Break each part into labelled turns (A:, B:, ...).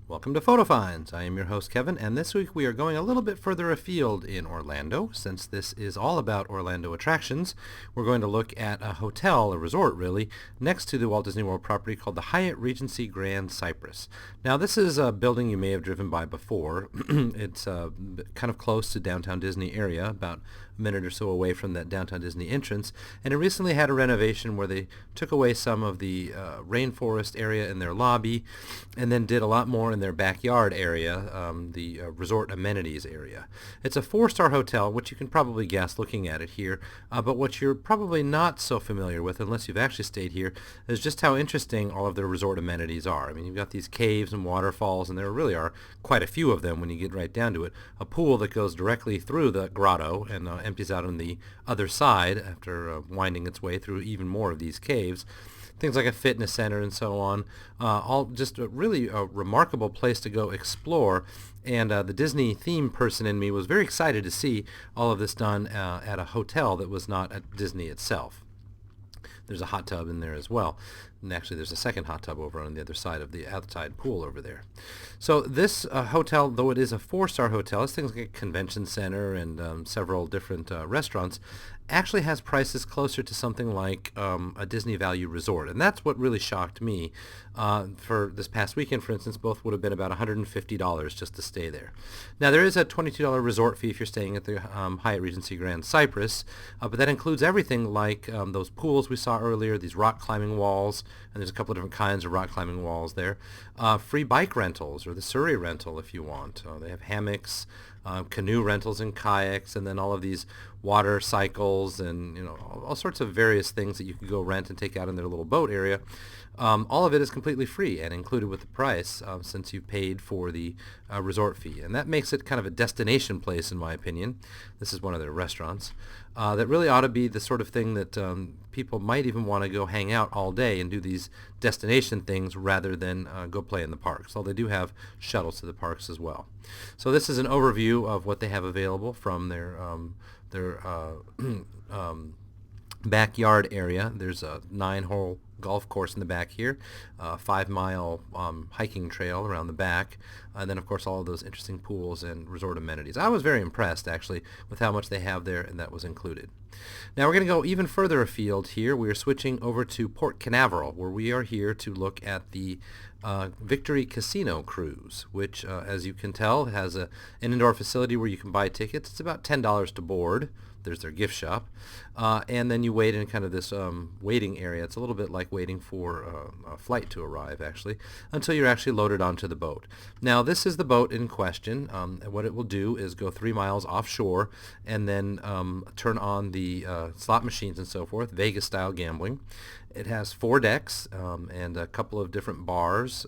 A: Welcome to Photo Finds. I am your host Kevin, and this week we are going a little bit further afield in Orlando. Since this is all about Orlando attractions, we're going to look at a hotel, a resort really, next to the Walt Disney World property called the Hyatt Regency Grand Cypress. Now this is a building you may have driven by before. It's kind of close to downtown Disney area, about a minute or so away from that downtown Disney entrance, and it recently had a renovation where they took away some of the rainforest area in their lobby and then did a lot more in their backyard area, the resort amenities area. It's a four-star hotel, which you can probably guess looking at it here, but what you're probably not so familiar with, unless you've actually stayed here, is just how interesting all of their resort amenities are. I mean, you've got these caves and waterfalls, and there really are quite a few of them when you get right down to it. A pool that goes directly through the grotto and empties out on the other side after winding its way through even more of these caves. Things like a fitness center and so on, all just a really remarkable place to go explore. And the Disney theme person in me was very excited to see all of this done at a hotel that was not at Disney itself. There's a hot tub in there as well. And actually, there's a second hot tub over on the other side of the outside pool over there. So this hotel, though it is a four-star hotel, it's things like a convention center and several different restaurants, actually has prices closer to something like a Disney Value Resort. And that's what really shocked me. For this past weekend, for instance, both would have been about $150 just to stay there. Now, there is a $22 resort fee if you're staying at the Hyatt Regency Grand Cypress, but that includes everything like those pools we saw earlier, these rock climbing walls, and there's a couple of different kinds of rock climbing walls there. Free bike rentals, or the Surrey rental if you want. They have hammocks, canoe rentals and kayaks, and then all of these water cycles and all sorts of various things that you can go rent and take out in their little boat area. All of it is completely free and included with the price since you've paid for the resort fee. And that makes it kind of a destination place, in my opinion. This is one of their restaurants. That really ought to be the sort of thing that people might even want to go hang out all day and do these destination things rather than go play in the parks. So they do have shuttles to the parks as well. So this is an overview of what they have available from their backyard area. There's a 9-hole golf course in the back here, a 5-mile hiking trail around the back, and then of course all of those interesting pools and resort amenities. I was very impressed actually with how much they have there, and that was included. Now we're going to go even further afield here. We are switching over to Port Canaveral, where we are here to look at the Victory Casino cruise, which as you can tell has an indoor facility where you can buy tickets. It's about $10 to board. There's their gift shop, and then you wait in kind of this waiting area. It's a little bit like waiting for a flight to arrive, actually, until you're actually loaded onto the boat. Now, this is the boat in question. What it will do is go 3 miles offshore and then turn on the slot machines and so forth, Vegas-style gambling. It has 4 decks and a couple of different bars,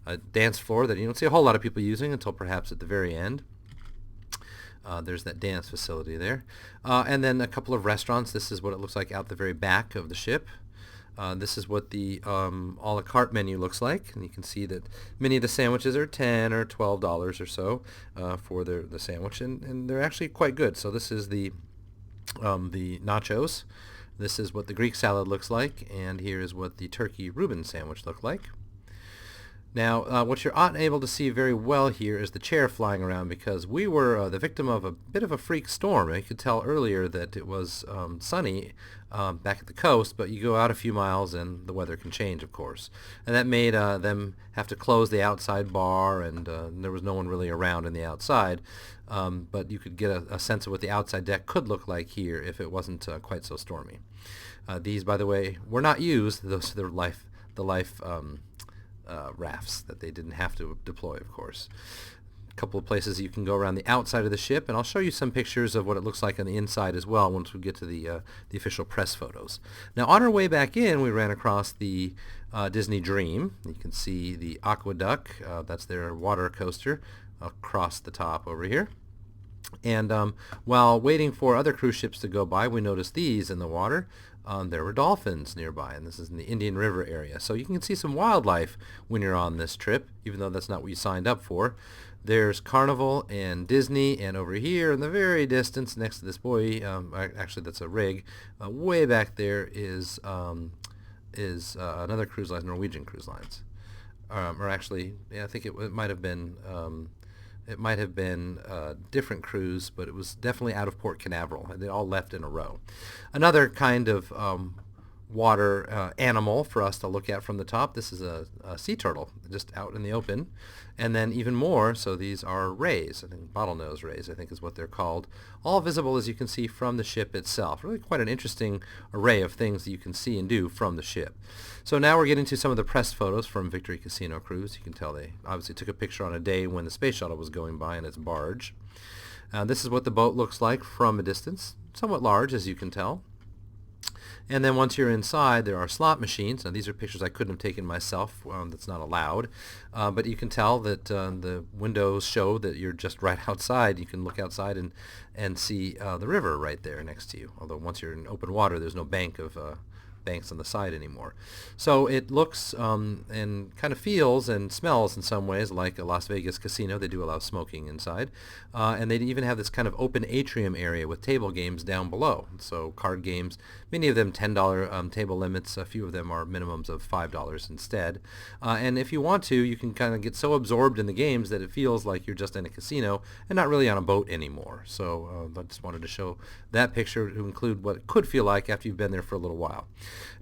A: a dance floor that you don't see a whole lot of people using until perhaps at the very end. There's that dance facility there. And then a couple of restaurants. This is what it looks like out the very back of the ship. This is what the a la carte menu looks like. And you can see that many of the sandwiches are $10 or $12 or so for the sandwich. And they're actually quite good. So this is the nachos. This is what the Greek salad looks like. And here is what the turkey Reuben sandwich looked like. Now, what you're unable to see very well here is the chair flying around because we were the victim of a bit of a freak storm. You could tell earlier that it was sunny back at the coast, but you go out a few miles and the weather can change, of course. And that made them have to close the outside bar, and there was no one really around in the outside. But you could get a sense of what the outside deck could look like here if it wasn't quite so stormy. These, by the way, were not used. Those are the life rafts that they didn't have to deploy, of course. A couple of places you can go around the outside of the ship, and I'll show you some pictures of what it looks like on the inside as well once we get to the official press photos. Now, on our way back in, we ran across the Disney Dream. You can see the Aqueduct. That's their water coaster across the top over here. And while waiting for other cruise ships to go by, we noticed these in the water. There were dolphins nearby, and this is in the Indian River area. So you can see some wildlife when you're on this trip, even though that's not what you signed up for. There's Carnival and Disney, and over here in the very distance next to this buoy, actually that's a rig, way back there is another cruise line, Norwegian Cruise Lines. or actually, yeah, I think it might have been. It might have been a different cruise, but it was definitely out of Port Canaveral. They all left in a row. Another kind of water animal for us to look at from the top. This is a sea turtle just out in the open. And then even more, so these are rays, I think bottlenose rays, I think is what they're called, all visible as you can see from the ship itself. Really quite an interesting array of things that you can see and do from the ship. So now we're getting to some of the press photos from Victory Casino Cruise. You can tell they obviously took a picture on a day when the space shuttle was going by in its barge. This is what the boat looks like from a distance, somewhat large as you can tell. And then once you're inside, there are slot machines. Now, these are pictures I couldn't have taken myself. That's not allowed. But you can tell that the windows show that you're just right outside. You can look outside and see the river right there next to you. Although once you're in open water, there's no banks on the side anymore. So it looks and kind of feels and smells in some ways like a Las Vegas casino. They do allow smoking inside. And they even have this kind of open atrium area with table games down below. So card games, many of them $10 table limits. A few of them are minimums of $5 instead. And if you want to, you can kind of get so absorbed in the games that it feels like you're just in a casino and not really on a boat anymore. So I just wanted to show that picture to include what it could feel like after you've been there for a little while.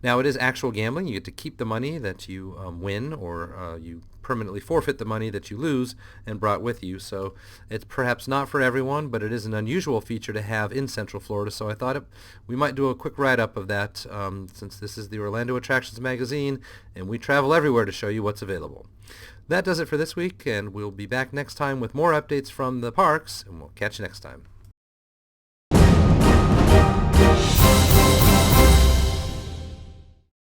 A: Now, it is actual gambling. You get to keep the money that you win, or you permanently forfeit the money that you lose and brought with you. So it's perhaps not for everyone, but it is an unusual feature to have in Central Florida. So I thought we might do a quick write-up of that since this is the Orlando Attractions Magazine, and we travel everywhere to show you what's available. That does it for this week, and we'll be back next time with more updates from the parks, and we'll catch you next time.